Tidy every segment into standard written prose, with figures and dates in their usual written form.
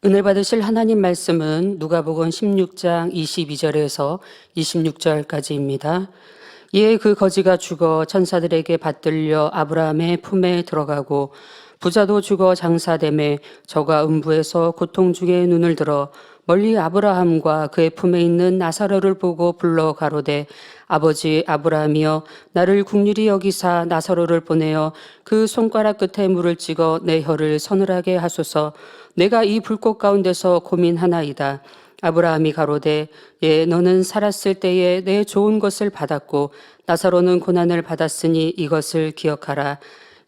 은혜 받으실 하나님 말씀은 누가복음 16장 22절에서 26절까지입니다. 이에 그 거지가 죽어 천사들에게 받들려 아브라함의 품에 들어가고 부자도 죽어 장사됨에 저가 음부에서 고통 중에 눈을 들어 멀리 아브라함과 그의 품에 있는 나사로를 보고 불러 가로되 아버지 아브라함이여 나를 긍휼히 여기사 나사로를 보내어 그 손가락 끝에 물을 찍어 내 혀를 서늘하게 하소서. 내가 이 불꽃 가운데서 고민하나이다. 아브라함이 가로되 예 너는 살았을 때에 내 좋은 것을 받았고 나사로는 고난을 받았으니 이것을 기억하라.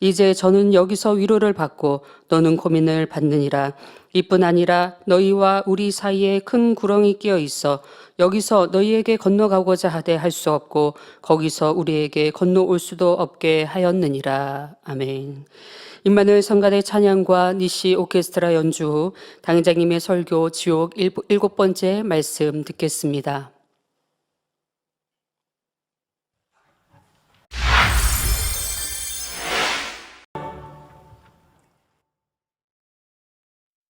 이제 저는 여기서 위로를 받고 너는 고민을 받느니라. 이뿐 아니라 너희와 우리 사이에 큰 구렁이 끼어 있어 여기서 너희에게 건너가고자 하되 할 수 없고 거기서 우리에게 건너올 수도 없게 하였느니라. 아멘. 임마누엘 성가대 찬양과 니시 오케스트라 연주 후 당장님의 설교 지옥 7번째 말씀 듣겠습니다.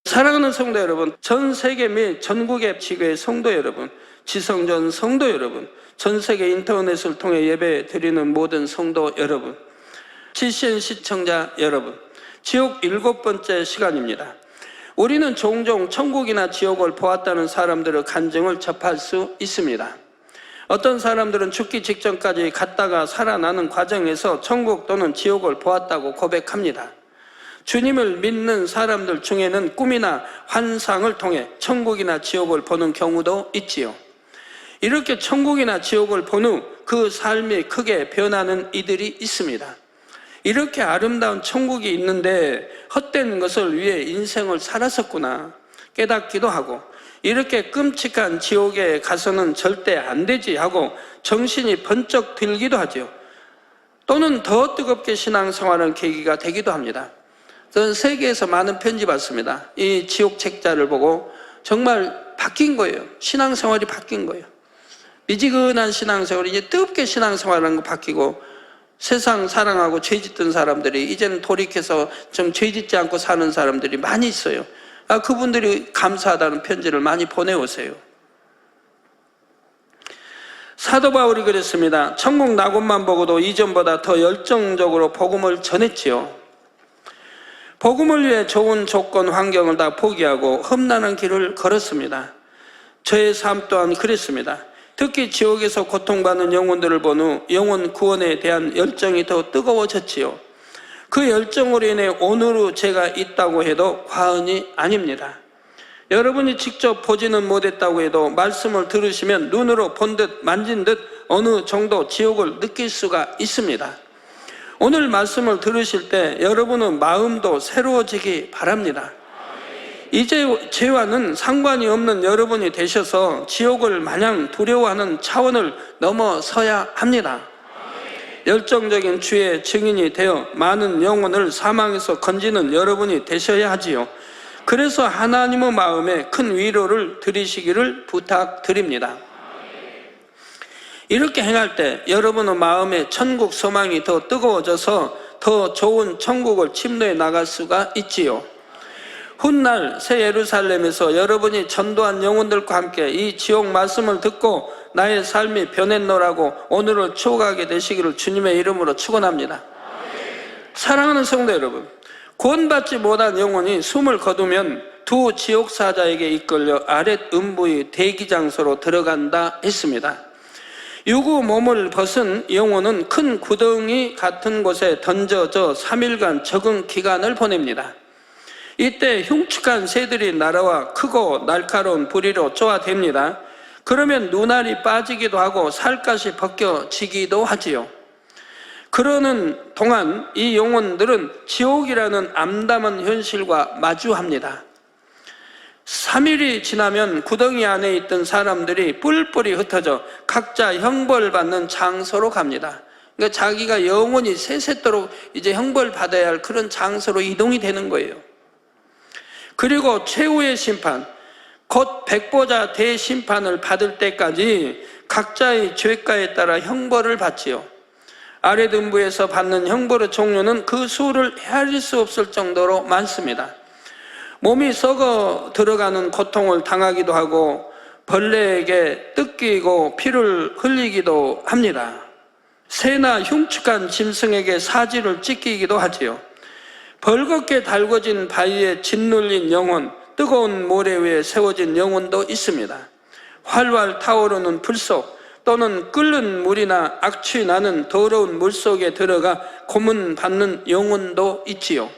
사랑하는 성도 여러분, 전 세계 및 전국의 지교의 성도 여러분, 지성전 성도 여러분, 전 세계 인터넷을 통해 예배 드리는 모든 성도 여러분, GCN 시청자 여러분, 지옥 7번째 시간입니다. 우리는 종종 천국이나 지옥을 보았다는 사람들의 간증을 접할 수 있습니다. 어떤 사람들은 죽기 직전까지 갔다가 살아나는 과정에서 천국 또는 지옥을 보았다고 고백합니다. 주님을 믿는 사람들 중에는 꿈이나 환상을 통해 천국이나 지옥을 보는 경우도 있지요. 이렇게 천국이나 지옥을 본 후 그 삶이 크게 변하는 이들이 있습니다. 이렇게 아름다운 천국이 있는데 헛된 것을 위해 인생을 살았었구나 깨닫기도 하고, 이렇게 끔찍한 지옥에 가서는 절대 안 되지 하고 정신이 번쩍 들기도 하죠. 또는 더 뜨겁게 신앙생활하는 계기가 되기도 합니다. 저는 세계에서 많은 편지 받습니다. 이 지옥 책자를 보고 정말 바뀐 거예요. 신앙생활이 바뀐 거예요. 미지근한 신앙생활이 이제 뜨겁게 신앙생활하는 거 바뀌고, 세상 사랑하고 죄 짓던 사람들이 이제는 돌이켜서 좀 죄 짓지 않고 사는 사람들이 많이 있어요. 그분들이 감사하다는 편지를 많이 보내오세요. 사도 바울이 그랬습니다. 천국 낙원만 보고도 이전보다 더 열정적으로 복음을 전했지요. 복음을 위해 좋은 조건, 환경을 다 포기하고 험난한 길을 걸었습니다. 저의 삶 또한 그랬습니다. 특히 지옥에서 고통받는 영혼들을 본 후 영혼 구원에 대한 열정이 더 뜨거워졌지요. 그 열정으로 인해 오늘의 제가 있다고 해도 과언이 아닙니다. 여러분이 직접 보지는 못했다고 해도 말씀을 들으시면 눈으로 본 듯 만진 듯 어느 정도 지옥을 느낄 수가 있습니다. 오늘 말씀을 들으실 때 여러분의 마음도 새로워지기 바랍니다. 이제 죄와는 상관이 없는 여러분이 되셔서 지옥을 마냥 두려워하는 차원을 넘어서야 합니다. 열정적인 주의 증인이 되어 많은 영혼을 사망에서 건지는 여러분이 되셔야 하지요. 그래서 하나님의 마음에 큰 위로를 드리시기를 부탁드립니다. 이렇게 행할 때 여러분의 마음에 천국 소망이 더 뜨거워져서 더 좋은 천국을 침노해 나갈 수가 있지요. 훗날 새 예루살렘에서 여러분이 전도한 영혼들과 함께 이 지옥 말씀을 듣고 나의 삶이 변했노라고 오늘을 추억하게 되시기를 주님의 이름으로 축원합니다. 사랑하는 성도 여러분, 구원받지 못한 영혼이 숨을 거두면 두 지옥사자에게 이끌려 아랫 음부의 대기장소로 들어간다 했습니다. 유구 몸을 벗은 영혼은 큰 구덩이 같은 곳에 던져져 3일간 적응 기간을 보냅니다. 이때 흉측한 새들이 날아와 크고 날카로운 부리로 쪼아댑니다. 그러면 눈알이 빠지기도 하고 살갗이 벗겨지기도 하지요. 그러는 동안 이 영혼들은 지옥이라는 암담한 현실과 마주합니다. 3일이 지나면 구덩이 안에 있던 사람들이 뿔뿔이 흩어져 각자 형벌받는 장소로 갑니다. 그러니까 자기가 영원히 세세토록 이제 형벌받아야 할 그런 장소로 이동이 되는 거예요. 그리고 최후의 심판, 곧 백보자 대심판을 받을 때까지 각자의 죄가에 따라 형벌을 받지요. 아랫음부에서 받는 형벌의 종류는 그 수를 헤아릴 수 없을 정도로 많습니다. 몸이 썩어 들어가는 고통을 당하기도 하고 벌레에게 뜯기고 피를 흘리기도 합니다. 새나 흉측한 짐승에게 사지를 찢기기도 하지요. 벌겋게 달궈진 바위에 짓눌린 영혼, 뜨거운 모래 위에 세워진 영혼도 있습니다. 활활 타오르는 불 속 또는 끓는 물이나 악취 나는 더러운 물 속에 들어가 고문받는 영혼도 있지요.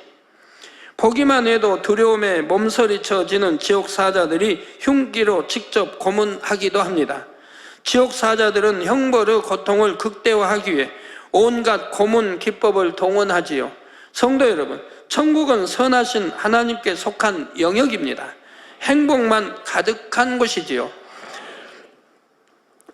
보기만 해도 두려움에 몸서리쳐지는 지옥사자들이 흉기로 직접 고문하기도 합니다. 지옥사자들은 형벌의 고통을 극대화하기 위해 온갖 고문 기법을 동원하지요. 성도 여러분, 천국은 선하신 하나님께 속한 영역입니다. 행복만 가득한 곳이지요.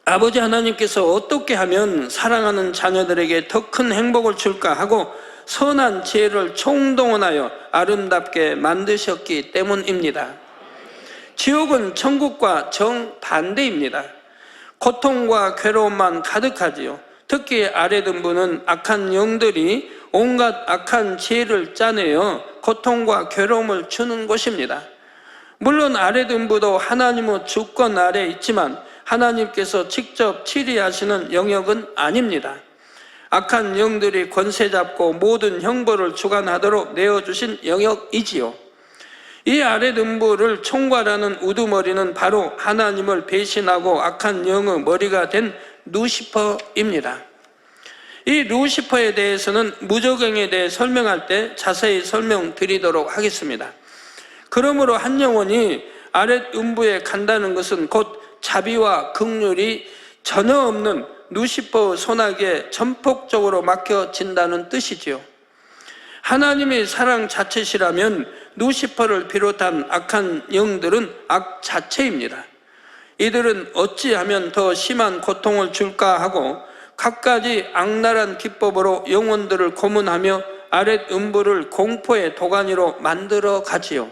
아버지 하나님께서 어떻게 하면 사랑하는 자녀들에게 더 큰 행복을 줄까 하고 선한 지혜를 총동원하여 아름답게 만드셨기 때문입니다. 지옥은 천국과 정반대입니다. 고통과 괴로움만 가득하지요. 특히 아래등부는 악한 영들이 온갖 악한 지혜를 짜내어 고통과 괴로움을 주는 곳입니다. 물론 아래등부도 하나님의 주권 아래 있지만 하나님께서 직접 치리하시는 영역은 아닙니다. 악한 영들이 권세 잡고 모든 형벌을 주관하도록 내어주신 영역이지요. 이 아래등부를 총괄하는 우두머리는 바로 하나님을 배신하고 악한 영의 머리가 된 루시퍼입니다. 이 루시퍼에 대해서는 무저갱에 대해 설명할 때 자세히 설명드리도록 하겠습니다. 그러므로 한 영혼이 아랫음부에 간다는 것은 곧 자비와 긍휼이 전혀 없는 루시퍼 손아귀에 전폭적으로 맡겨진다는 뜻이지요. 하나님의 사랑 자체시라면 루시퍼를 비롯한 악한 영들은 악 자체입니다. 이들은 어찌하면 더 심한 고통을 줄까 하고 갖가지 악랄한 기법으로 영혼들을 고문하며 아랫음부를 공포의 도가니로 만들어 가지요.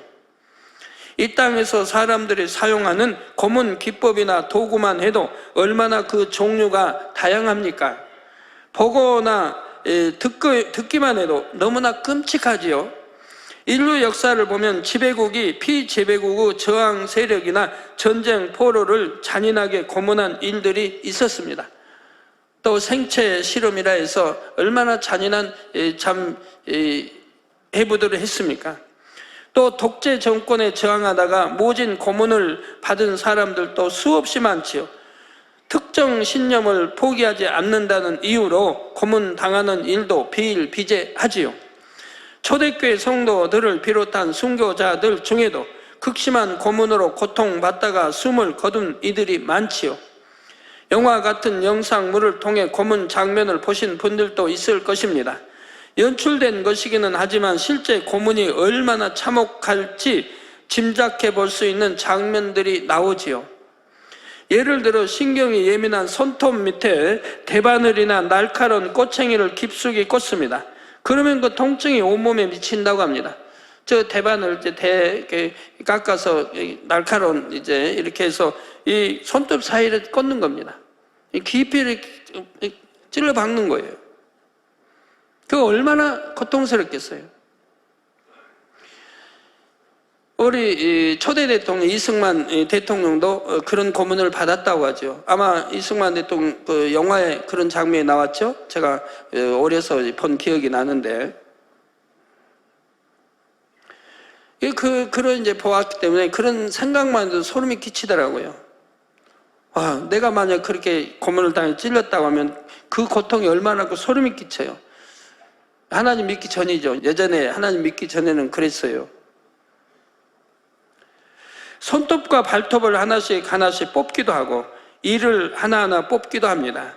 이 땅에서 사람들이 사용하는 고문 기법이나 도구만 해도 얼마나 그 종류가 다양합니까? 보거나 듣기만 해도 너무나 끔찍하지요. 인류 역사를 보면 지배국이 피지배국의 저항 세력이나 전쟁 포로를 잔인하게 고문한 일들이 있었습니다. 또 생체 실험이라 해서 얼마나 잔인한 해부들을 했습니까? 또 독재 정권에 저항하다가 모진 고문을 받은 사람들도 수없이 많지요. 특정 신념을 포기하지 않는다는 이유로 고문당하는 일도 비일비재하지요. 초대교회 성도들을 비롯한 순교자들 중에도 극심한 고문으로 고통받다가 숨을 거둔 이들이 많지요. 영화 같은 영상물을 통해 고문 장면을 보신 분들도 있을 것입니다. 연출된 것이기는 하지만 실제 고문이 얼마나 참혹할지 짐작해 볼 수 있는 장면들이 나오지요. 예를 들어 신경이 예민한 손톱 밑에 대바늘이나 날카로운 꼬챙이를 깊숙이 꽂습니다. 그러면 그 통증이 온몸에 미친다고 합니다. 저 대바늘 이제 깎아서 날카로운 이제 이렇게 해서 이 손톱 사이를 꽂는 겁니다. 깊이 이렇게 찔러 박는 거예요. 그거 얼마나 고통스럽겠어요. 우리 초대 대통령 이승만 대통령도 그런 고문을 받았다고 하죠. 아마 이승만 대통령 그 영화에 그런 장면이 나왔죠. 제가 어려서 본 기억이 나는데 그런 이제 보았기 때문에 그런 생각만 해도 소름이 끼치더라고요. 와, 내가 만약 그렇게 고문을 당해 찔렸다고 하면 그 고통이 얼마나 그 소름이 끼쳐요. 하나님 믿기 전이죠. 예전에 하나님 믿기 전에는 그랬어요. 손톱과 발톱을 하나씩 뽑기도 하고 이를 하나하나 뽑기도 합니다.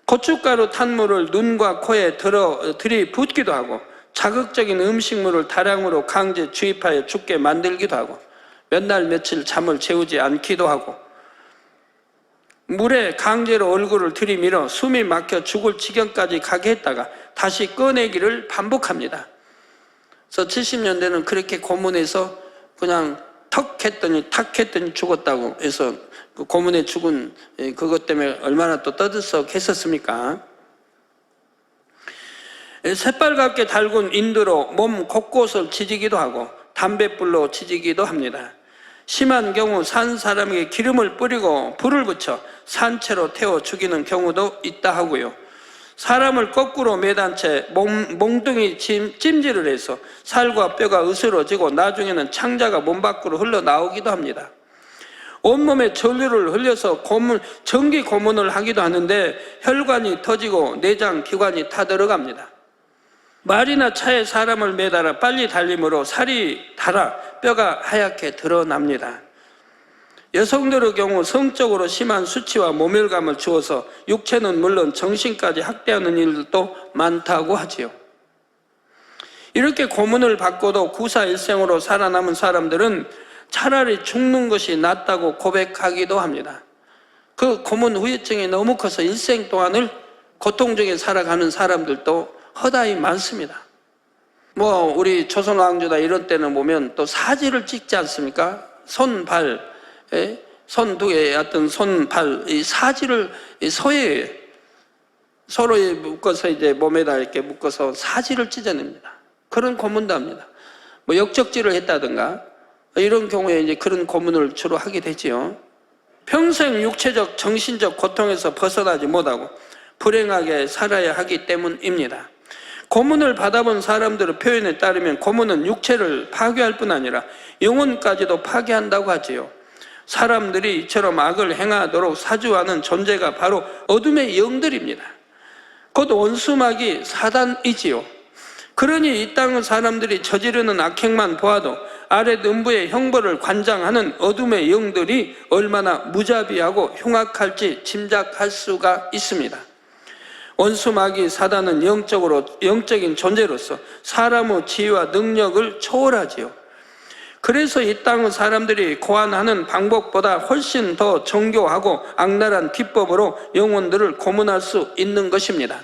고춧가루 탄 물을 눈과 코에 들이붓기도 하고 자극적인 음식물을 다량으로 강제 주입하여 죽게 만들기도 하고 몇 날 며칠 잠을 재우지 않기도 하고 물에 강제로 얼굴을 들이밀어 숨이 막혀 죽을 지경까지 가게 했다가 다시 꺼내기를 반복합니다. 그래서 70년대는 그렇게 고문해서 그냥 탁 했더니 죽었다고 해서 그 고문에 죽은 그것 때문에 얼마나 또 떠들썩했었습니까? 새빨갛게 달군 인두로 몸 곳곳을 지지기도 하고 담뱃불로 지지기도 합니다. 심한 경우 산 사람에게 기름을 뿌리고 불을 붙여 산채로 태워 죽이는 경우도 있다 하고요. 사람을 거꾸로 매단 채 몽둥이 찜질을 해서 살과 뼈가 으스러지고 나중에는 창자가 몸 밖으로 흘러나오기도 합니다. 온몸에 전류를 흘려서 전기 고문을 하기도 하는데 혈관이 터지고 내장 기관이 타들어갑니다. 말이나 차에 사람을 매달아 빨리 달림으로 살이 닳아 뼈가 하얗게 드러납니다. 여성들의 경우 성적으로 심한 수치와 모멸감을 주어서 육체는 물론 정신까지 학대하는 일들도 많다고 하지요. 이렇게 고문을 받고도 구사일생으로 살아남은 사람들은 차라리 죽는 것이 낫다고 고백하기도 합니다. 그 고문 후유증이 너무 커서 일생 동안을 고통 중에 살아가는 사람들도 허다히 많습니다. 우리 조선왕조다 이런 때는 보면 또 사지를 찍지 않습니까? 손, 발, 손 두 개의 어떤 손, 발, 이 사지를 서에 서로 묶어서 이제 몸에다 이렇게 묶어서 사지를 찢어냅니다. 그런 고문도 합니다. 역적질을 했다든가 이런 경우에 이제 그런 고문을 주로 하게 되지요. 평생 육체적, 정신적 고통에서 벗어나지 못하고 불행하게 살아야 하기 때문입니다. 고문을 받아본 사람들의 표현에 따르면 고문은 육체를 파괴할 뿐 아니라 영혼까지도 파괴한다고 하지요. 사람들이 이처럼 악을 행하도록 사주하는 존재가 바로 어둠의 영들입니다. 곧 원수마귀 사단이지요. 그러니 이 땅의 사람들이 저지르는 악행만 보아도 아랫 음부의 형벌을 관장하는 어둠의 영들이 얼마나 무자비하고 흉악할지 짐작할 수가 있습니다. 원수마귀 사단은 영적인 존재로서 사람의 지혜와 능력을 초월하지요. 그래서 이 땅의 사람들이 고안하는 방법보다 훨씬 더 정교하고 악랄한 기법으로 영혼들을 고문할 수 있는 것입니다.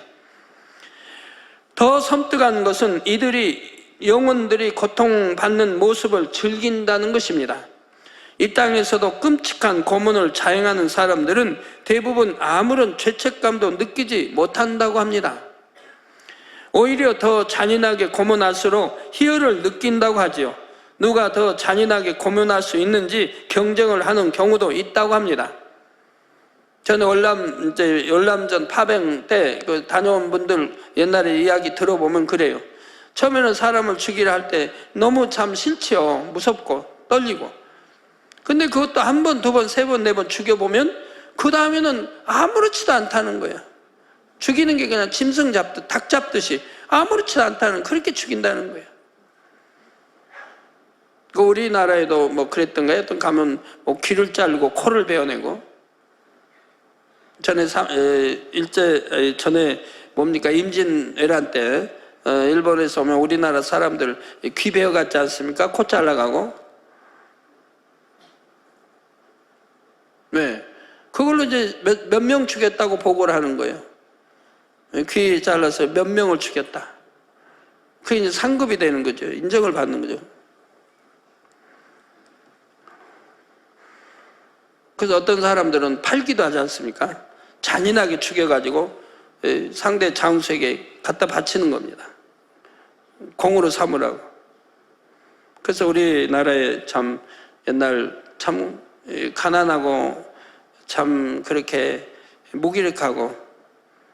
더 섬뜩한 것은 영혼들이 고통받는 모습을 즐긴다는 것입니다. 이 땅에서도 끔찍한 고문을 자행하는 사람들은 대부분 아무런 죄책감도 느끼지 못한다고 합니다. 오히려 더 잔인하게 고문할수록 희열을 느낀다고 하지요. 누가 더 잔인하게 고문할 수 있는지 경쟁을 하는 경우도 있다고 합니다. 저는 열람전 파병 때 다녀온 분들 옛날에 이야기 들어보면 그래요. 처음에는 사람을 죽이려 할 때 너무 참 싫지요. 무섭고 떨리고. 근데 그것도 한 번, 두 번, 세 번, 네 번 죽여보면 그 다음에는 아무렇지도 않다는 거예요. 죽이는 게 그냥 짐승 잡듯, 닭 잡듯이 아무렇지도 않다는, 그렇게 죽인다는 거예요. 우리나라에도 그랬던가요? 어떤 가면 귀를 자르고 코를 베어내고, 전에 임진왜란 때 일본에서 오면 우리나라 사람들 귀 베어갔지 않습니까? 코 잘라가고. 왜? 그걸로 이제 몇 명 죽였다고 보고를 하는 거예요. 귀 잘라서 몇 명을 죽였다. 그게 이제 상급이 되는 거죠. 인정을 받는 거죠. 그래서 어떤 사람들은 팔기도 하지 않습니까? 잔인하게 죽여가지고 상대 장수에게 갖다 바치는 겁니다. 공으로 삼으라고. 그래서 우리나라에 참 옛날 참 가난하고 참 그렇게 무기력하고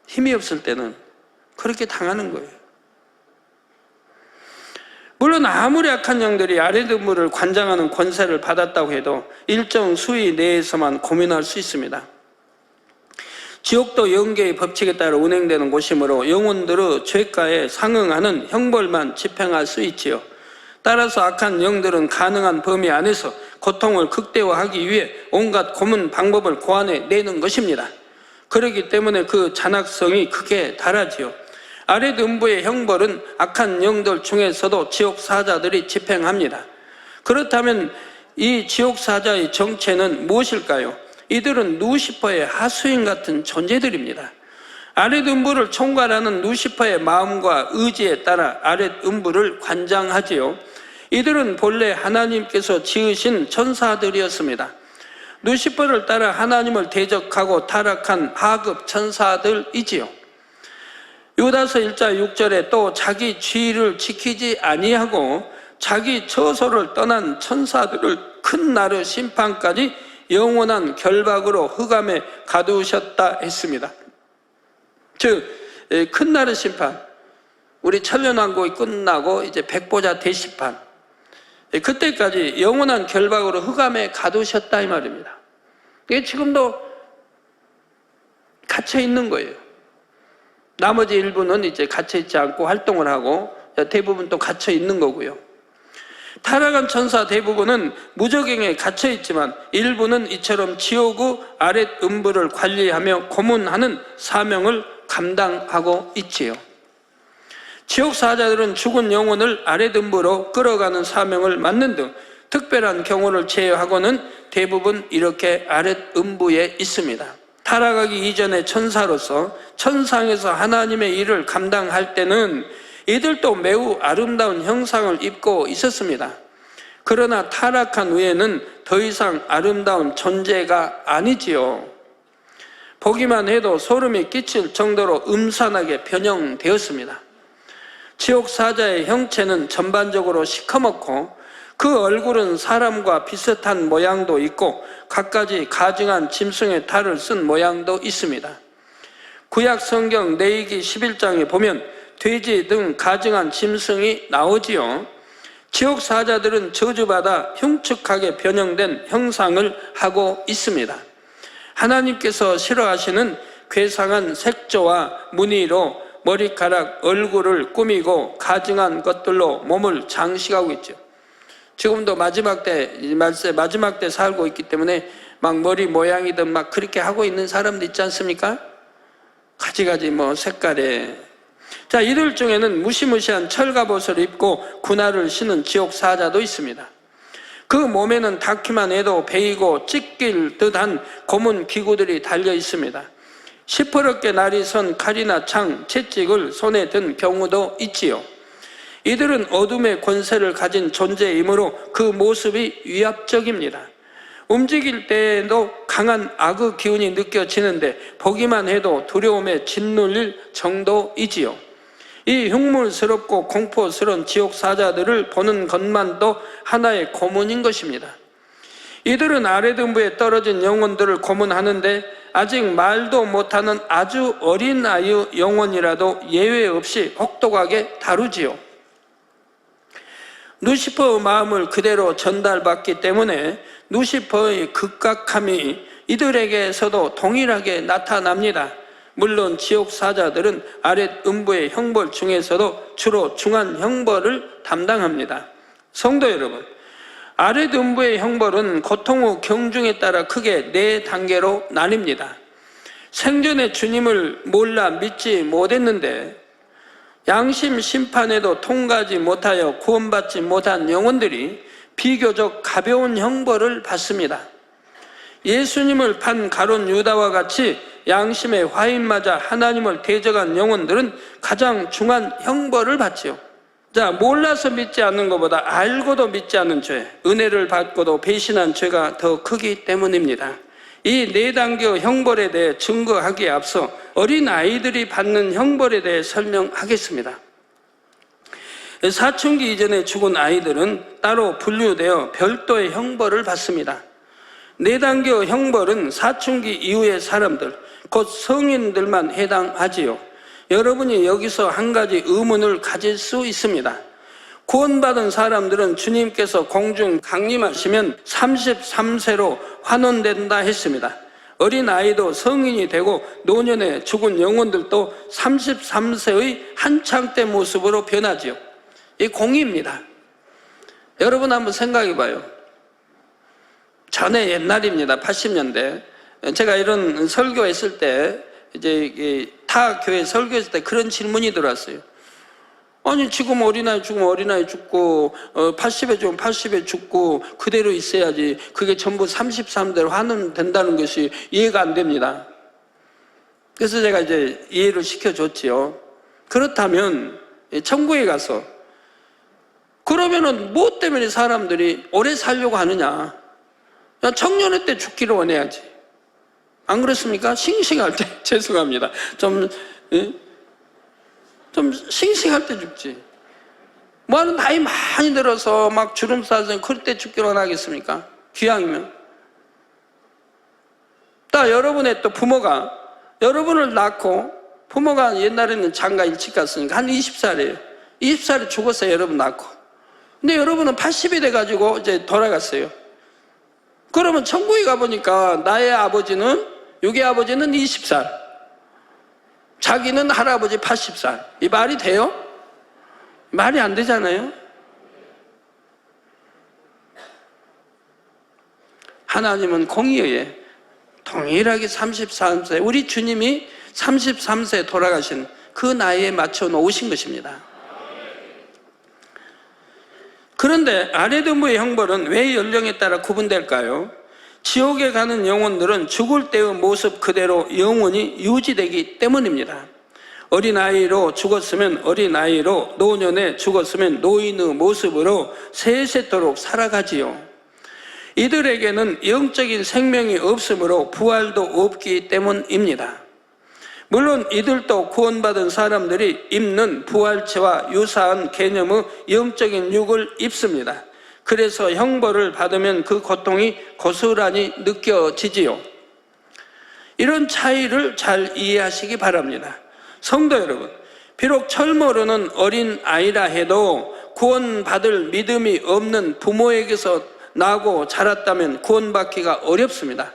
힘이 없을 때는 그렇게 당하는 거예요. 물론 아무리 악한 영들이 아랫 음부를 관장하는 권세를 받았다고 해도 일정 수위 내에서만 고민할 수 있습니다. 지옥도 영계의 법칙에 따라 운행되는 곳이므로 영혼들의 죄가에 상응하는 형벌만 집행할 수 있지요. 따라서 악한 영들은 가능한 범위 안에서 고통을 극대화하기 위해 온갖 고문 방법을 고안해 내는 것입니다. 그렇기 때문에 그 잔악성이 극에 달하지요. 아랫 음부의 형벌은 악한 영들 중에서도 지옥사자들이 집행합니다. 그렇다면 이 지옥사자의 정체는 무엇일까요? 이들은 루시퍼의 하수인 같은 존재들입니다. 아랫 음부를 총괄하는 루시퍼의 마음과 의지에 따라 아랫 음부를 관장하지요. 이들은 본래 하나님께서 지으신 천사들이었습니다. 루시퍼를 따라 하나님을 대적하고 타락한 하급 천사들이지요. 유다서 1장 6절에 또 자기 지위를 지키지 아니하고 자기 처소를 떠난 천사들을 큰 날의 심판까지 영원한 결박으로 흑암에 가두셨다 했습니다. 즉, 큰 날의 심판, 우리 천년왕국이 끝나고 이제 백보자 대심판, 그때까지 영원한 결박으로 흑암에 가두셨다 이 말입니다. 이게 지금도 갇혀 있는 거예요. 나머지 일부는 이제 갇혀 있지 않고 활동을 하고 대부분 또 갇혀 있는 거고요. 타락한 천사 대부분은 무저갱에 갇혀 있지만 일부는 이처럼 지옥의 아랫 음부를 관리하며 고문하는 사명을 감당하고 있지요. 지옥 사자들은 죽은 영혼을 아랫 음부로 끌어가는 사명을 맡는 등 특별한 경우를 제외하고는 대부분 이렇게 아랫 음부에 있습니다. 타락하기 이전의 천사로서 천상에서 하나님의 일을 감당할 때는 이들도 매우 아름다운 형상을 입고 있었습니다. 그러나 타락한 후에는 더 이상 아름다운 존재가 아니지요. 보기만 해도 소름이 끼칠 정도로 음산하게 변형되었습니다. 지옥 사자의 형체는 전반적으로 시커멓고 그 얼굴은 사람과 비슷한 모양도 있고 갖가지 가증한 짐승의 탈을 쓴 모양도 있습니다. 구약 성경 레위기 11장에 보면 돼지 등 가증한 짐승이 나오지요. 지옥 사자들은 저주받아 흉측하게 변형된 형상을 하고 있습니다. 하나님께서 싫어하시는 괴상한 색조와 무늬로 머리카락, 얼굴을 꾸미고 가증한 것들로 몸을 장식하고 있죠. 지금도 마지막 때 살고 있기 때문에 막 머리 모양이든 막 그렇게 하고 있는 사람도 있지 않습니까? 가지가지 색깔에. 자, 이들 중에는 무시무시한 철갑옷을 입고 군화를 신은 지옥 사자도 있습니다. 그 몸에는 닿기만 해도 베이고 찢길 듯한 고문 기구들이 달려 있습니다. 시퍼렇게 날이 선 칼이나 창, 채찍을 손에 든 경우도 있지요. 이들은 어둠의 권세를 가진 존재이므로 그 모습이 위압적입니다. 움직일 때에도 강한 악의 기운이 느껴지는데 보기만 해도 두려움에 짓눌릴 정도이지요. 이 흉물스럽고 공포스러운 지옥 사자들을 보는 것만도 하나의 고문인 것입니다. 이들은 아랫음부에 떨어진 영혼들을 고문하는데 아직 말도 못하는 아주 어린 아이의 영혼이라도 예외 없이 혹독하게 다루지요. 루시퍼의 마음을 그대로 전달받기 때문에 루시퍼의 극각함이 이들에게서도 동일하게 나타납니다. 물론 지옥 사자들은 아랫 음부의 형벌 중에서도 주로 중한 형벌을 담당합니다. 성도 여러분, 아랫 음부의 형벌은 고통의 경중에 따라 크게 4단계로 나뉩니다. 생전에 주님을 몰라 믿지 못했는데 양심 심판에도 통과하지 못하여 구원받지 못한 영혼들이 비교적 가벼운 형벌을 받습니다. 예수님을 판 가룟 유다와 같이 양심의 화인 맞아 하나님을 대적한 영혼들은 가장 중한 형벌을 받지요. 자, 몰라서 믿지 않는 것보다 알고도 믿지 않는 죄, 은혜를 받고도 배신한 죄가 더 크기 때문입니다. 이 4단계 형벌에 대해 증거하기에 앞서 어린 아이들이 받는 형벌에 대해 설명하겠습니다. 사춘기 이전에 죽은 아이들은 따로 분류되어 별도의 형벌을 받습니다. 4단계 형벌은 사춘기 이후의 사람들, 곧 성인들만 해당하지요. 여러분이 여기서 한 가지 의문을 가질 수 있습니다. 구원받은 사람들은 주님께서 공중 강림하시면 33세로 환원된다 했습니다. 어린아이도 성인이 되고 노년에 죽은 영혼들도 33세의 한창 때 모습으로 변하지요. 이 공의입니다. 여러분 한번 생각해 봐요. 전에 옛날입니다. 80년대. 제가 이런 설교했을 때 이제 타 교회 설교했을 때 그런 질문이 들어왔어요. 아니 지금 어린아이 죽으면 어린아이 죽고 80에 죽으면 80에 죽고 그대로 있어야지 그게 전부 33대로 환원된다는 것이 이해가 안 됩니다. 그래서 제가 이제 이해를 시켜줬지요. 그렇다면 천국에 가서 그러면은 무엇 때문에 사람들이 오래 살려고 하느냐? 청년의 때 죽기를 원해야지. 안 그렇습니까? 싱싱할 때 죄송합니다. 좀 싱싱할 때 죽지. 뭐하는 나이 많이 들어서 막 주름 싸서 그때 죽기로 하겠습니까? 귀양이면. 또 여러분의 또 부모가 여러분을 낳고, 부모가 옛날에는 장가 일찍 갔으니까 한 20살이에요. 20살에 죽었어요, 여러분 낳고. 근데 여러분은 80이 돼가지고 이제 돌아갔어요. 그러면 천국에 가보니까 나의 아버지는, 육의 아버지는 20살, 자기는 할아버지 80살. 이 말이 돼요? 말이 안 되잖아요. 하나님은 공의에 동일하게 33세, 우리 주님이 33세에 돌아가신 그 나이에 맞춰 놓으신 것입니다. 그런데 아랫음부의 형벌은 왜 연령에 따라 구분될까요? 지옥에 가는 영혼들은 죽을 때의 모습 그대로 영원히 유지되기 때문입니다. 어린아이로 죽었으면 어린아이로, 노년에 죽었으면 노인의 모습으로 세세토록 살아가지요. 이들에게는 영적인 생명이 없으므로 부활도 없기 때문입니다. 물론 이들도 구원받은 사람들이 입는 부활체와 유사한 개념의 영적인 육을 입습니다. 그래서 형벌을 받으면 그 고통이 고스란히 느껴지지요. 이런 차이를 잘 이해하시기 바랍니다. 성도 여러분, 비록 철모르는 어린 아이라 해도 구원받을 믿음이 없는 부모에게서 나고 자랐다면 구원받기가 어렵습니다.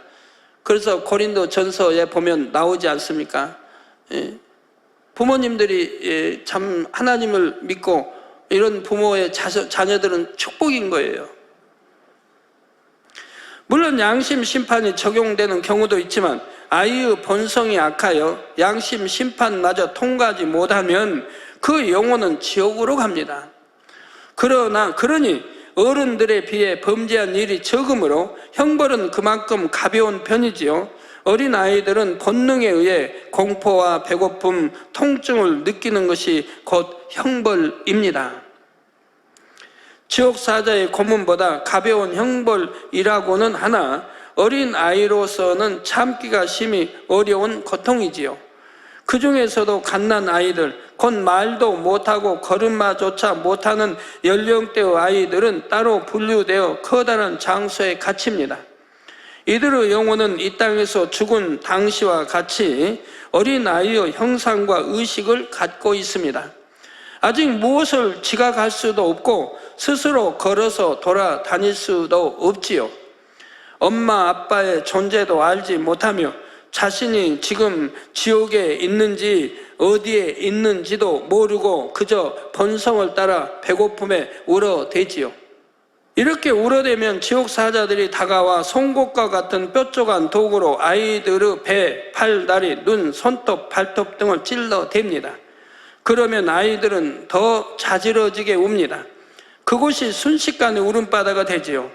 그래서 고린도 전서에 보면 나오지 않습니까? 부모님들이 참 하나님을 믿고 이런 부모의 자녀들은 축복인 거예요. 물론 양심 심판이 적용되는 경우도 있지만 아이의 본성이 악하여 양심 심판마저 통과하지 못하면 그 영혼은 지옥으로 갑니다. 그러니 어른들에 비해 범죄한 일이 적으므로 형벌은 그만큼 가벼운 편이지요. 어린아이들은 본능에 의해 공포와 배고픔, 통증을 느끼는 것이 곧 형벌입니다. 지옥사자의 고문보다 가벼운 형벌이라고는 하나 어린아이로서는 참기가 심히 어려운 고통이지요. 그 중에서도 갓난아이들, 곧 말도 못하고 걸음마조차 못하는 연령대의 아이들은 따로 분류되어 커다란 장소에 갇힙니다. 이들의 영혼은 이 땅에서 죽은 당시와 같이 어린아이의 형상과 의식을 갖고 있습니다. 아직 무엇을 지각할 수도 없고 스스로 걸어서 돌아다닐 수도 없지요. 엄마 아빠의 존재도 알지 못하며 자신이 지금 지옥에 있는지 어디에 있는지도 모르고 그저 본성을 따라 배고픔에 울어대지요. 이렇게 울어대면 지옥사자들이 다가와 송곳과 같은 뾰족한 도구로 아이들의 배, 팔, 다리, 눈, 손톱, 발톱 등을 찔러댑니다. 그러면 아이들은 더 자지러지게 웁니다. 그곳이 순식간에 울음바다가 되지요.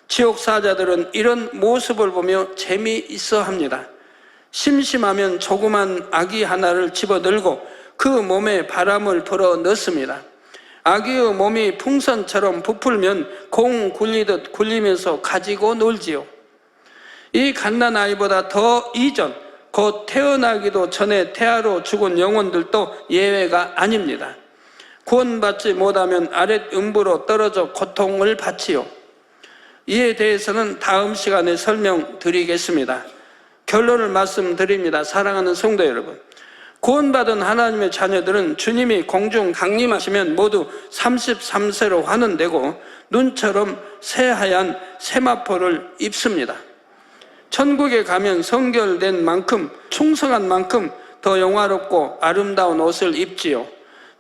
지옥사자들은 이런 모습을 보며 재미있어 합니다. 심심하면 조그만 아기 하나를 집어들고 그 몸에 바람을 불어 넣습니다. 아기의 몸이 풍선처럼 부풀면 공 굴리듯 굴리면서 가지고 놀지요. 이 갓난아이보다 더 이전, 곧 태어나기도 전에 태아로 죽은 영혼들도 예외가 아닙니다. 구원받지 못하면 아랫 음부로 떨어져 고통을 받지요. 이에 대해서는 다음 시간에 설명드리겠습니다. 결론을 말씀드립니다. 사랑하는 성도 여러분, 구원받은 하나님의 자녀들은 주님이 공중 강림하시면 모두 33세로 환원되고 눈처럼 새하얀 세마포를 입습니다. 천국에 가면 성결된 만큼, 충성한 만큼 더 영화롭고 아름다운 옷을 입지요.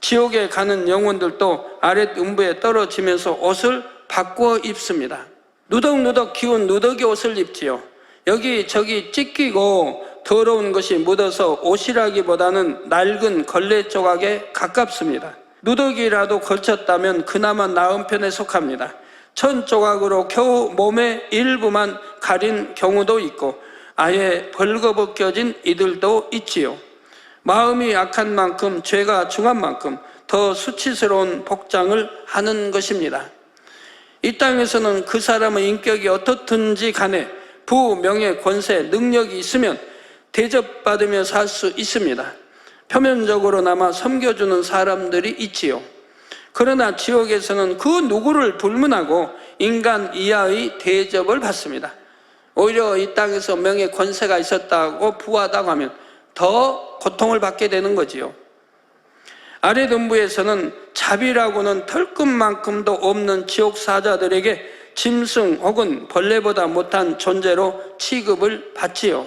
지옥에 가는 영혼들도 아랫 음부에 떨어지면서 옷을 바꾸어 입습니다. 누덕누덕 기운 누더기 옷을 입지요. 여기저기 찢기고 더러운 것이 묻어서 옷이라기보다는 낡은 걸레 조각에 가깝습니다. 누더기라도 걸쳤다면 그나마 나은 편에 속합니다. 천 조각으로 겨우 몸의 일부만 가린 경우도 있고 아예 벌거벗겨진 이들도 있지요. 마음이 악한 만큼, 죄가 중한 만큼 더 수치스러운 복장을 하는 것입니다. 이 땅에서는 그 사람의 인격이 어떻든지 간에 부, 명예, 권세, 능력이 있으면 대접받으며 살 수 있습니다. 표면적으로나마 섬겨주는 사람들이 있지요. 그러나 지옥에서는 그 누구를 불문하고 인간 이하의 대접을 받습니다. 오히려 이 땅에서 명예 권세가 있었다고 부하다고 하면 더 고통을 받게 되는 거지요. 아래 등부에서는 자비라고는 털끝만큼도 없는 지옥 사자들에게 짐승 혹은 벌레보다 못한 존재로 취급을 받지요.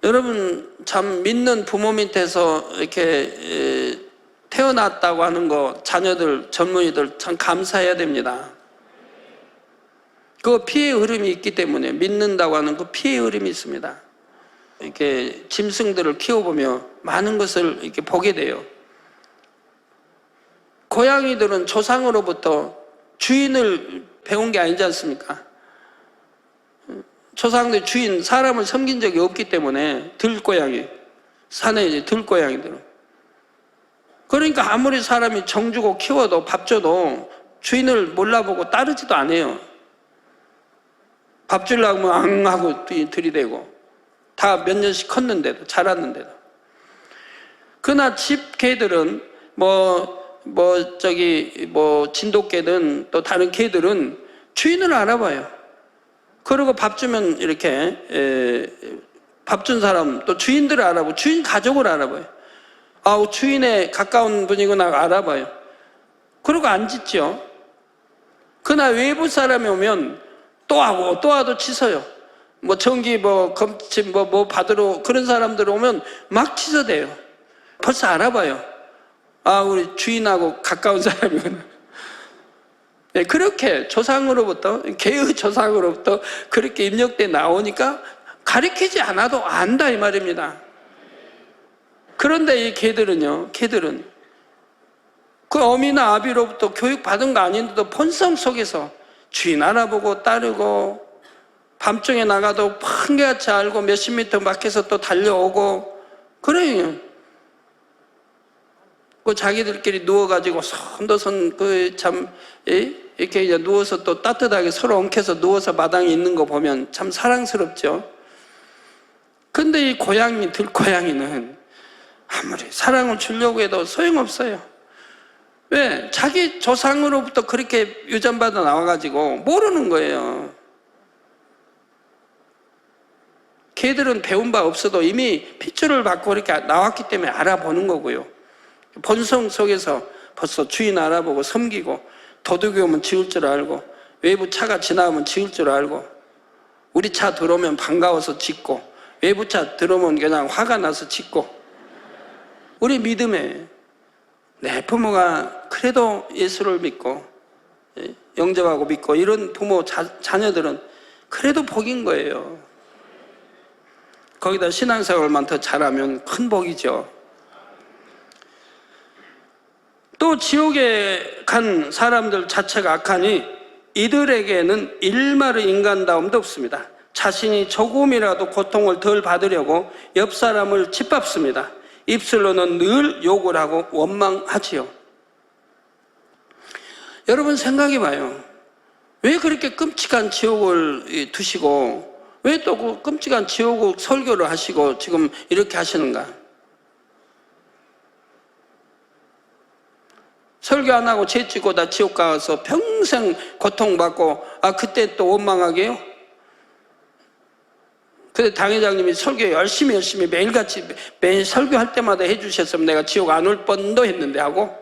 여러분, 참 믿는 부모 밑에서 이렇게 태어났다고 하는 거 자녀들, 젊은이들 참 감사해야 됩니다. 그 피의 흐름이 있기 때문에 믿는다고 하는 그 피의 흐름이 있습니다. 이렇게 짐승들을 키워보며 많은 것을 이렇게 보게 돼요. 고양이들은 조상으로부터 주인을 배운 게 아니지 않습니까? 조상들 주인, 사람을 섬긴 적이 없기 때문에 들고양이, 산에 이제 들고양이들은. 그러니까 아무리 사람이 정주고 키워도 밥 줘도 주인을 몰라보고 따르지도 않아요. 밥 주려고 하면 앙 하고 들이대고 다 몇 년씩 컸는데도, 자랐는데도. 그러나 집 개들은 진돗개든 또 다른 개들은 주인을 알아봐요. 그리고 밥 주면 이렇게 밥 준 사람 또 주인들을 알아보고 주인 가족을 알아봐요. 주인에 가까운 분이구나 알아봐요. 그리고 안 짖죠. 그러나 외부 사람이 오면 또 하고 또 와도 짖어요. 전기 검침 받으러 그런 사람들 오면 막 짖어대요. 벌써 알아봐요. 우리 주인하고 가까운 사람이구나. 네, 그렇게 조상으로부터, 개의 조상으로부터 그렇게 입력돼 나오니까 가르치지 않아도 안다 이 말입니다. 그런데 이 개들은 그 어미나 아비로부터 교육받은 거 아닌데도 본성 속에서 주인 알아보고 따르고 밤중에 나가도 한개같이 알고 몇십 미터 밖에서 또 달려오고 그래요. 그 자기들끼리 누워가지고 손도손 이렇게 이제 누워서 또 따뜻하게 서로 엉켜서 누워서 마당에 있는 거 보면 참 사랑스럽죠. 근데 이 들고양이는 아무리 사랑을 주려고 해도 소용없어요. 왜? 자기 조상으로부터 그렇게 유전받아 나와가지고 모르는 거예요. 개들은 배운 바 없어도 이미 핏줄을 받고 이렇게 나왔기 때문에 알아보는 거고요. 본성 속에서 벌써 주인 알아보고 섬기고 도둑이 오면 지울 줄 알고 외부 차가 지나오면 지울 줄 알고 우리 차 들어오면 반가워서 짖고 외부 차 들어오면 그냥 화가 나서 짖고 우리 믿음에 내 부모가 그래도 예수를 믿고 영접하고 믿고 이런 부모 자녀들은 그래도 복인 거예요. 거기다 신앙생활만 더 잘하면 큰 복이죠. 또 지옥에 간 사람들 자체가 악하니 이들에게는 일말의 인간다움도 없습니다. 자신이 조금이라도 고통을 덜 받으려고 옆 사람을 짓밟습니다. 입술로는 늘 욕을 하고 원망하지요. 여러분 생각해봐요. 왜 그렇게 끔찍한 지옥을 두시고 왜 또 그 끔찍한 지옥 설교를 하시고 지금 이렇게 하시는가? 설교 안 하고 죄짓고 다 지옥 가서 평생 고통받고 그때 또 원망하게요? 근데 당회장님이 설교 열심히 매일같이 매일 설교할 때마다 해주셨으면 내가 지옥 안 올 뻔도 했는데 하고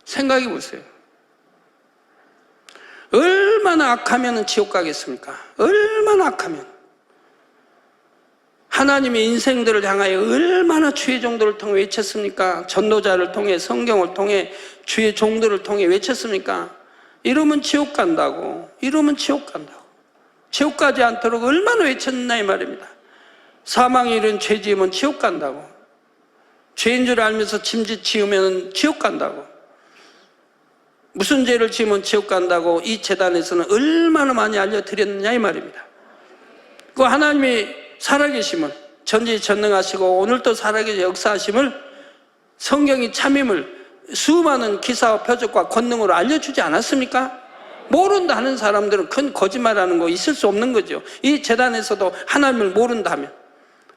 생각해 보세요. 얼마나 악하면 지옥 가겠습니까? 얼마나 악하면 하나님의 인생들을 향하여 얼마나 주의 종들을 통해 외쳤습니까? 전도자를 통해 성경을 통해 주의 종들을 통해 외쳤습니까? 이러면 지옥 간다고 지옥 가지 않도록 얼마나 외쳤나 이 말입니다. 사망에 이른 죄 지으면 지옥 간다고 죄인 줄 알면서 짐짓 지으면 지옥 간다고 무슨 죄를 지으면 지옥 간다고 이 재단에서는 얼마나 많이 알려드렸느냐 이 말입니다. 그 하나님이 살아계심을 전지전능하시고 오늘도 살아계신 역사하심을 성경이 참임을 수많은 기사와 표적과 권능으로 알려주지 않았습니까? 모른다 하는 사람들은 큰 거짓말하는 거 있을 수 없는 거죠. 이 재단에서도 하나님을 모른다면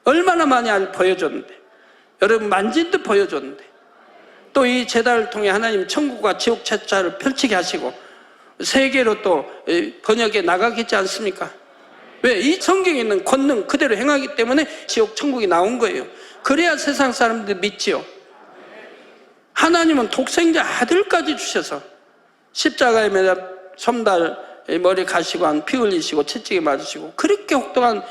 얼마나 많이 보여줬는데 여러분 만진 듯 보여줬는데, 또 이 제단을 통해 하나님 천국과 지옥 책자를 펼치게 하시고 세계로 또 번역해 나가겠지 않습니까? 왜? 이 성경에 있는 권능 그대로 행하기 때문에 지옥 천국이 나온 거예요. 그래야 세상 사람들이 믿지요. 하나님은 독생자 아들까지 주셔서 십자가에 매달 솜달 머리 가시고 한 피 흘리시고 채찍에 맞으시고 그렇게 혹독한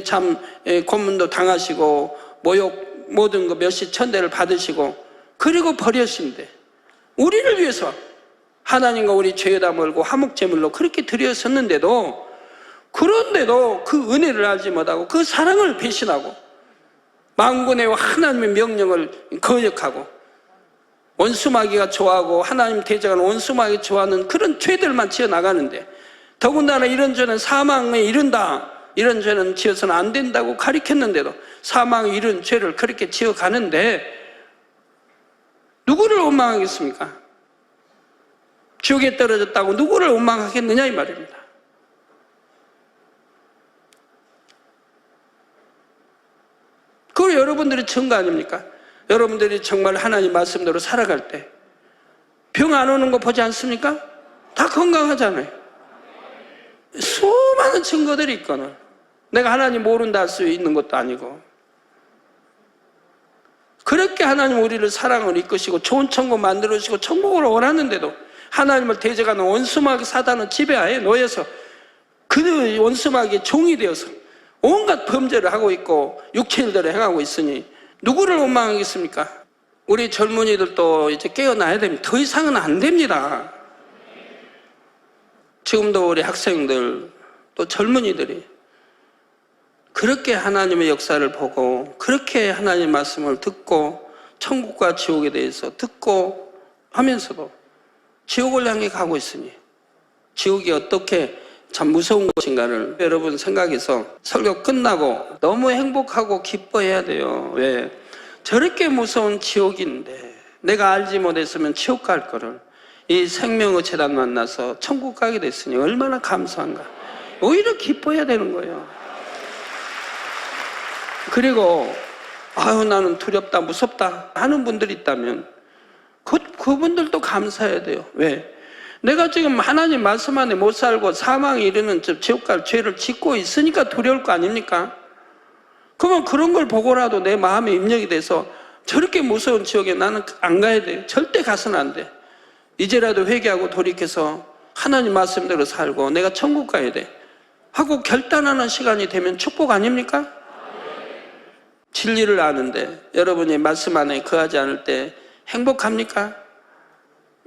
참 고문도 당하시고 모욕 모든 거 몇십 천대를 받으시고 그리고 버려신데 우리를 위해서 하나님과 우리 죄에다 멀고 화목제물로 그렇게 드렸었는데도, 그런데도 그 은혜를 알지 못하고 그 사랑을 배신하고 만군의 하나님의 명령을 거역하고 원수마귀가 좋아하고 하나님 대적하는 원수마귀가 좋아하는 그런 죄들만 지어나가는데, 더군다나 이런 죄는 사망에 이른다, 이런 죄는 지어서는 안 된다고 가르쳤는데도 사망에 이른 죄를 그렇게 지어가는데 누구를 원망하겠습니까? 지옥에 떨어졌다고 누구를 원망하겠느냐 이 말입니다. 그걸 여러분들이 증거 아닙니까? 여러분들이 정말 하나님 말씀대로 살아갈 때 병 안 오는 거 보지 않습니까? 다 건강하잖아요. 수많은 증거들이 있거든. 내가 하나님 모른다 할 수 있는 것도 아니고, 그렇게 하나님 우리를 사랑을 이끄시고 좋은 천국 만들어주시고 천국을 원하는데도 하나님을 대적하는 원수마귀 사단은 지배하에 놓여서 그 원수마귀의 종이 되어서 온갖 범죄를 하고 있고 육체일들을 행하고 있으니 누구를 원망하겠습니까? 우리 젊은이들도 이제 깨어나야 됩니다. 더 이상은 안 됩니다. 지금도 우리 학생들 또 젊은이들이 그렇게 하나님의 역사를 보고 그렇게 하나님의 말씀을 듣고 천국과 지옥에 대해서 듣고 하면서도 지옥을 향해 가고 있으니 지옥이 어떻게 참 무서운 것인가를 여러분 생각해서 설교 끝나고 너무 행복하고 기뻐해야 돼요. 왜? 저렇게 무서운 지옥인데 내가 알지 못했으면 지옥 갈 거를 이 생명의 재단 만나서 천국 가게 됐으니 얼마나 감사한가. 오히려 기뻐해야 되는 거예요. 그리고 아유 나는 두렵다 무섭다 하는 분들이 있다면 그분들도 감사해야 돼요. 왜? 내가 지금 하나님 말씀 안에 못 살고 사망에 이르는 지옥 갈 죄를 짓고 있으니까 두려울 거 아닙니까? 그러면 그런 걸 보고라도 내 마음에 입력이 돼서 저렇게 무서운 지옥에 나는 안 가야 돼. 절대 가서는 안 돼. 이제라도 회개하고 돌이켜서 하나님 말씀대로 살고 내가 천국 가야 돼 하고 결단하는 시간이 되면 축복 아닙니까? 진리를 아는데 여러분이 말씀 안에 거하지 않을 때 행복합니까?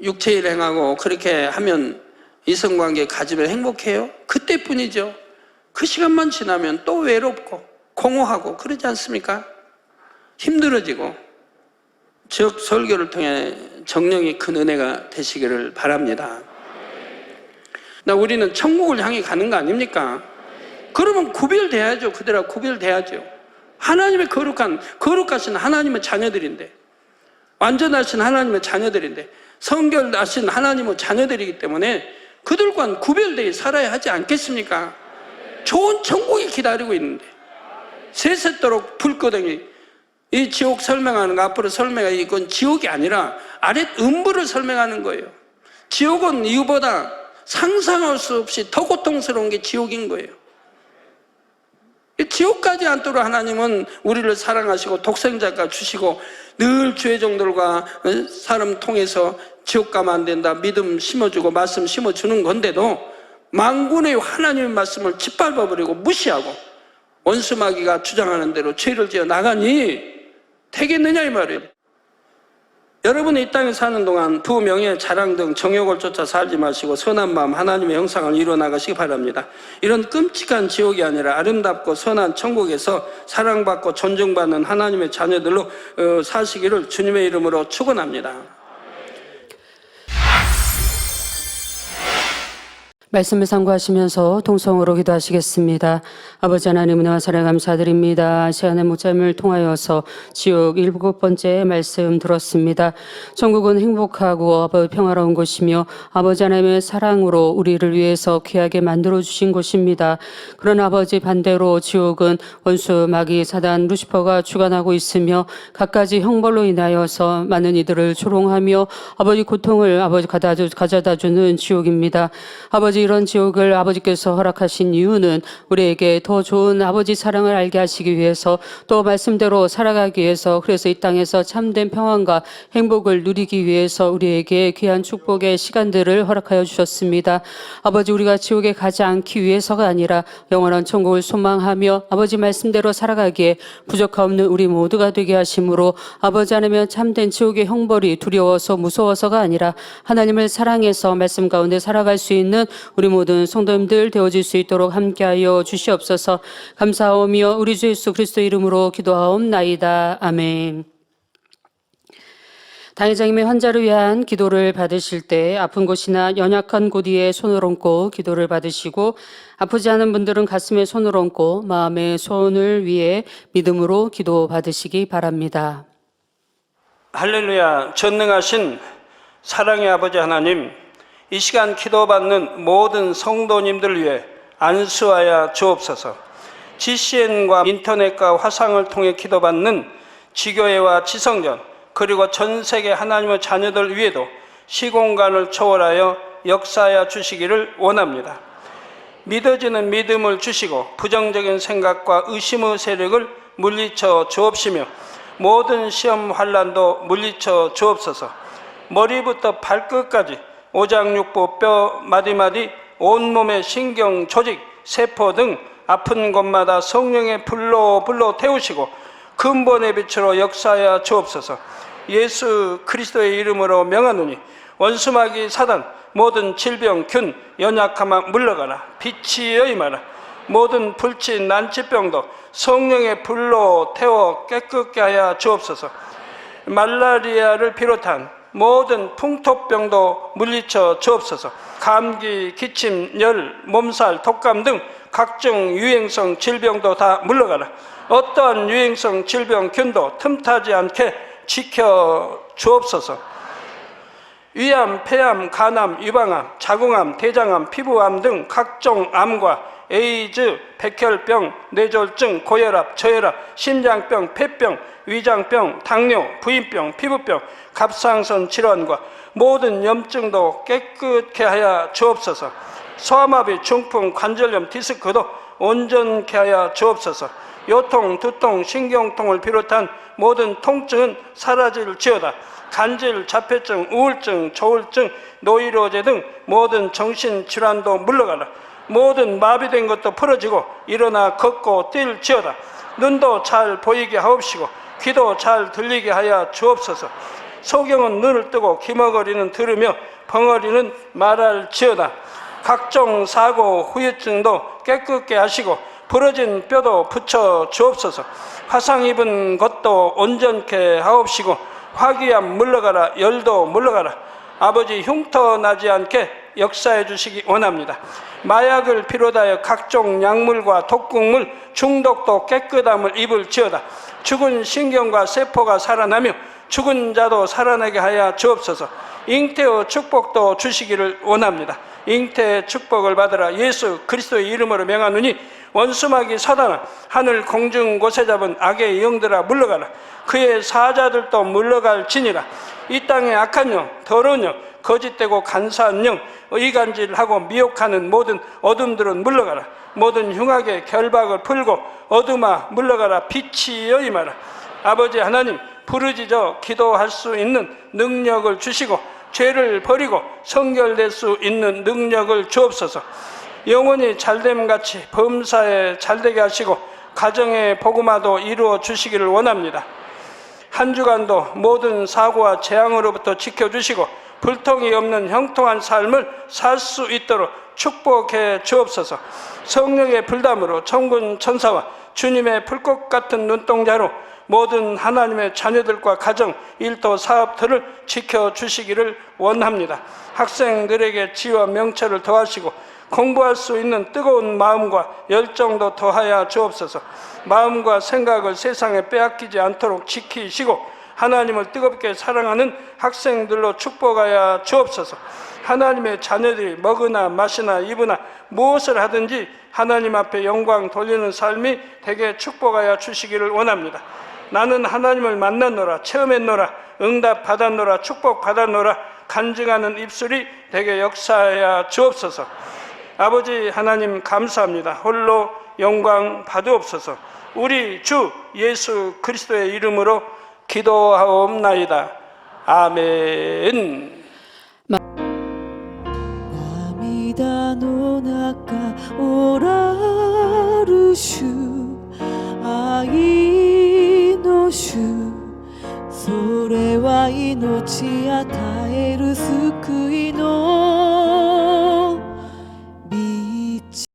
육체일 행하고 그렇게 하면 이성관계 가지면 행복해요? 그때뿐이죠. 그 시간만 지나면 또 외롭고 공허하고 그러지 않습니까? 힘들어지고. 즉 설교를 통해 정령이 큰 은혜가 되시기를 바랍니다. 우리는 천국을 향해 가는 거 아닙니까? 그러면 구별돼야죠. 그들하고 구별돼야죠. 하나님의 거룩하신 하나님의 자녀들인데, 완전하신 하나님의 자녀들인데, 성결하신 하나님의 자녀들이기 때문에 그들과는 구별되어 살아야 하지 않겠습니까? 좋은 천국이 기다리고 있는데 세세토록 불거덩이, 이 지옥 설명하는 거 앞으로 설명해. 이건 지옥이 아니라 아랫 음부를 설명하는 거예요. 지옥은 이거보다 상상할 수 없이 더 고통스러운 게 지옥인 거예요. 지옥까지 않도록 하나님은 우리를 사랑하시고 독생자가 주시고 늘 죄종들과 사람 통해서 지옥 가면 안 된다 믿음 심어주고 말씀 심어주는 건데도 만군의 하나님의 말씀을 짓밟아버리고 무시하고 원수마귀가 주장하는 대로 죄를 지어 나가니 되겠느냐 이 말이에요. 여러분이 이 땅에 사는 동안 부명예, 자랑 등 정욕을 쫓아 살지 마시고 선한 마음, 하나님의 형상을 이루어 나가시기 바랍니다. 이런 끔찍한 지옥이 아니라 아름답고 선한 천국에서 사랑받고 존중받는 하나님의 자녀들로 사시기를 주님의 이름으로 축원합니다. 말씀을 상고하시면서 통성으로 기도하시겠습니다. 아버지 하나님 은혜와 사랑 감사드립니다. 시간의 목자님을 통하여서 지옥 7번째 말씀 들었습니다. 천국은 행복하고 평화로운 곳이며 아버지 하나님의 사랑으로 우리를 위해서 귀하게 만들어주신 곳입니다. 그러나 아버지 반대로 지옥은 원수 마귀 사단 루시퍼가 주관하고 있으며 갖가지 형벌로 인하여서 많은 이들을 조롱하며 아버지 고통을 가져다주는 지옥입니다. 아버지 이런 지옥을 아버지께서 허락하신 이유는 우리에게 더 좋은 아버지 사랑을 알게 하시기 위해서 또 말씀대로 살아가기 위해서 그래서 이 땅에서 참된 평안과 행복을 누리기 위해서 우리에게 귀한 축복의 시간들을 허락하여 주셨습니다. 아버지 우리가 지옥에 가지 않기 위해서가 아니라 영원한 천국을 소망하며 아버지 말씀대로 살아가기에 부족함없는 우리 모두가 되게 하심으로 아버지 하나님의 참된 지옥의 형벌이 두려워서 무서워서가 아니라 하나님을 사랑해서 말씀 가운데 살아갈 수 있는 우리 모든 성도님들 되어질 수 있도록 함께하여 주시옵소서. 감사하오며 우리 주 예수 그리스도 이름으로 기도하옵나이다. 아멘. 당회장님의 환자를 위한 기도를 받으실 때 아픈 곳이나 연약한 곳 위에 손을 얹고 기도를 받으시고 아프지 않은 분들은 가슴에 손을 얹고 마음의 손을 위해 믿음으로 기도 받으시기 바랍니다. 할렐루야. 전능하신 사랑의 아버지 하나님, 이 시간 기도받는 모든 성도님들 위해 안수하여 주옵소서. GCN과 인터넷과 화상을 통해 기도받는 지교회와 지성전 그리고 전 세계 하나님의 자녀들 위에도 시공간을 초월하여 역사하여 주시기를 원합니다. 믿어지는 믿음을 주시고 부정적인 생각과 의심의 세력을 물리쳐 주옵시며 모든 시험 환난도 물리쳐 주옵소서. 머리부터 발끝까지 오장육부 뼈 마디마디 온몸의 신경 조직 세포 등 아픈 곳마다 성령의 불로 태우시고 근본의 빛으로 역사하여 주옵소서. 예수 그리스도의 이름으로 명하노니 원수마귀 사단 모든 질병 균 연약함아 물러가라. 빛이 여임하라. 모든 불치 난치병도 성령의 불로 태워 깨끗게 하여 주옵소서. 말라리아를 비롯한 모든 풍토병도 물리쳐 주옵소서. 감기, 기침, 열, 몸살, 독감 등 각종 유행성 질병도 다 물러가라. 어떠한 유행성 질병 균도 틈타지 않게 지켜 주옵소서. 위암, 폐암, 간암, 유방암, 자궁암, 대장암, 피부암 등 각종 암과 에이즈, 백혈병, 뇌졸중, 고혈압, 저혈압, 심장병, 폐병, 위장병, 당뇨, 부인병, 피부병, 갑상선 질환과 모든 염증도 깨끗게 하여 주옵소서. 소아마비, 중풍, 관절염, 디스크도 온전케 하여 주옵소서. 요통, 두통, 신경통을 비롯한 모든 통증은 사라질지어다. 간질, 자폐증, 우울증, 조울증, 노이로제 등 모든 정신질환도 물러가라. 모든 마비된 것도 풀어지고 일어나 걷고 뛸지어다. 눈도 잘 보이게 하옵시고 귀도 잘 들리게 하여 주옵소서. 소경은 눈을 뜨고 기머거리는 들으며 벙어리는 말할지어다. 각종 사고, 후유증도 깨끗게 하시고 부러진 뼈도 붙여 주옵소서. 화상 입은 것도 온전케 하옵시고 화기암 물러가라. 열도 물러가라. 아버지 흉터 나지 않게 역사해 주시기 원합니다. 마약을 비롯하여 각종 약물과 독극물 중독도 깨끗함을 입을지어다. 죽은 신경과 세포가 살아나며 죽은 자도 살아나게 하여 주옵소서. 잉태의 축복도 주시기를 원합니다. 잉태의 축복을 받으라. 예수 그리스도의 이름으로 명하노니 원수마귀 사단아 하늘 공중 곳에 잡은 악의 영들아 물러가라. 그의 사자들도 물러갈지니라. 이 땅의 악한 영, 더러운 영, 거짓되고 간사한 영, 의간질하고 미혹하는 모든 어둠들은 물러가라. 모든 흉악의 결박을 풀고 어둠아 물러가라. 빛이 여임하라. 아버지 하나님, 부르짖어 기도할 수 있는 능력을 주시고 죄를 버리고 성결될 수 있는 능력을 주옵소서. 영원히 잘됨같이 범사에 잘되게 하시고 가정의 복음화도 이루어 주시기를 원합니다. 한 주간도 모든 사고와 재앙으로부터 지켜주시고 불통이 없는 형통한 삶을 살 수 있도록 축복해 주옵소서. 성령의 불담으로 천군 천사와 주님의 불꽃 같은 눈동자로 모든 하나님의 자녀들과 가정, 일도, 사업들을 지켜주시기를 원합니다. 학생들에게 지혜와 명철을 더하시고 공부할 수 있는 뜨거운 마음과 열정도 더하여 주옵소서. 마음과 생각을 세상에 빼앗기지 않도록 지키시고 하나님을 뜨겁게 사랑하는 학생들로 축복하여 주옵소서. 하나님의 자녀들이 먹으나 마시나 입으나 무엇을 하든지 하나님 앞에 영광 돌리는 삶이 되게 축복하여 주시기를 원합니다. 나는 하나님을 만났노라, 체험했노라, 응답 받았노라, 축복 받았노라 간증하는 입술이 되게 역사하여 주옵소서. 아버지 하나님 감사합니다. 홀로 영광 받으옵소서. 우리 주 예수 그리스도의 이름으로 기도하옵나이다. 아멘. 涙の中おらる主、愛の主、それは命与える救いの